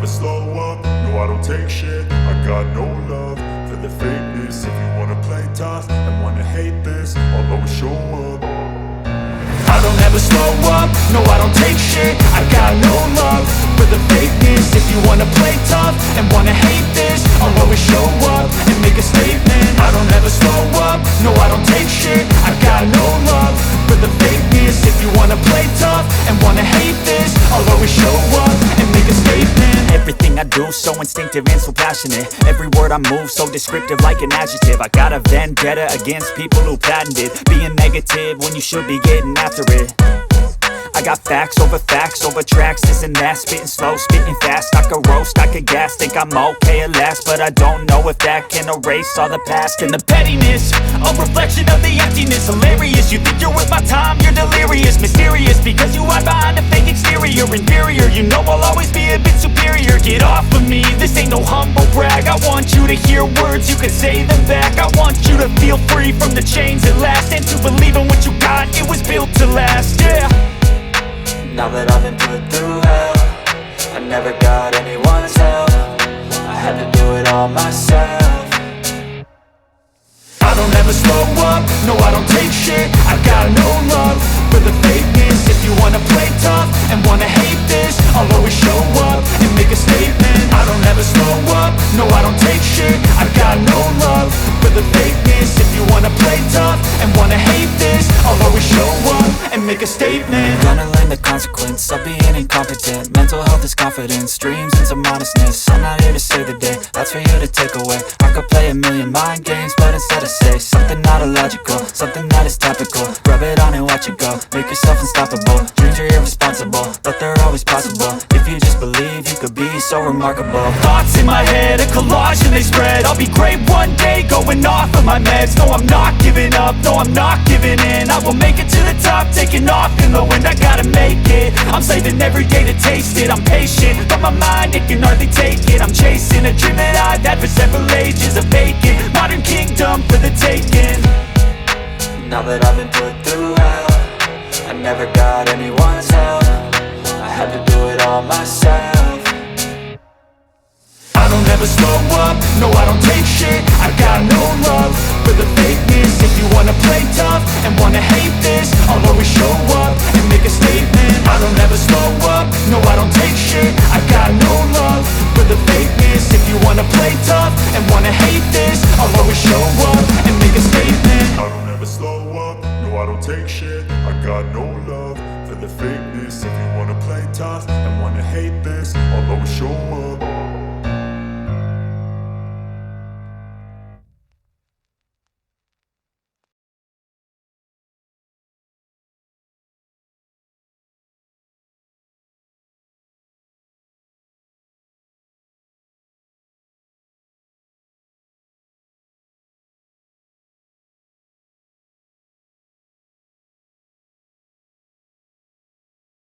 slow up, no I don't take shit. I got no love for the fakeness. If you wanna play tough and wanna hate this, I'll always show up. I don't ever slow up, no I don't take shit. I got no love for the fakeness. If you wanna play tough and wanna hate this, I'll always show up and make a statement. I don't ever slow up, no I don't take shit. I got no love for the fakeness. If you wanna play tough and wanna hate this, I'll always show up and make a statement. Everything I do so instinctive and so passionate. Every word I move so descriptive like an adjective. I got a vendetta against people who patented being negative when you should be getting after it. I got facts over tracks, this and that. Spitting slow, spitting fast, I could roast, I could gas. Think I'm okay at last, but I don't know if that can erase all the past. And the pettiness, a reflection of the emptiness. Hilarious, you think you're worth my time, you're delirious. Mysterious, because you hide behind a fake exterior. Inferior, you know I'll always be a bit superior. Get off of me, this ain't no humble brag. I want you to hear words, you can say them back. I want you to feel free from the chains at last, and to believe in what you got, it was built to last, yeah. Now that I've been put through hell, I never got anyone's help. I had to do it all myself. I don't ever slow up, no I don't take shit. I got no love for the fakeness. If you wanna play tough and wanna hate this, I'll always show up and make a statement. I don't ever slow up, no I don't take shit. I got no love for the fakeness. If you wanna play tough and wanna hate this, I'll always show up and make a statement. Gonna learn the consequence of being incompetent. Mental health is confidence, dreams and some honestness. I'm not here to save the day, that's for you to take away. I could play a million mind games, but instead I say something not illogical, something that is topical. Rub it on and watch it go, make yourself unstoppable. Dreams are irresponsible, but they're always possible. If you just believe, you could be so remarkable. Thoughts in my head, a collage and they spread. I'll be great one day, going off of my meds. No, I'm not giving up, no, I'm not giving in. I will make it to the top, taking off in the wind. I gotta make it, I'm saving every day to taste it. I'm patient, but my mind, it can hardly take it. I'm chasing a dream that I've had for several ages. A vacant, modern kingdom for the taking. Now that I've been put through hell, I never got anyone's help. I had to do it all myself. I don't ever slow up, no I don't take shit. I got no love for the fakeness. If you wanna play tough and wanna hate this, I'll always show up and make a statement. I don't ever slow up, no I don't take shit. I got no love for the fakeness. If you wanna play tough and wanna hate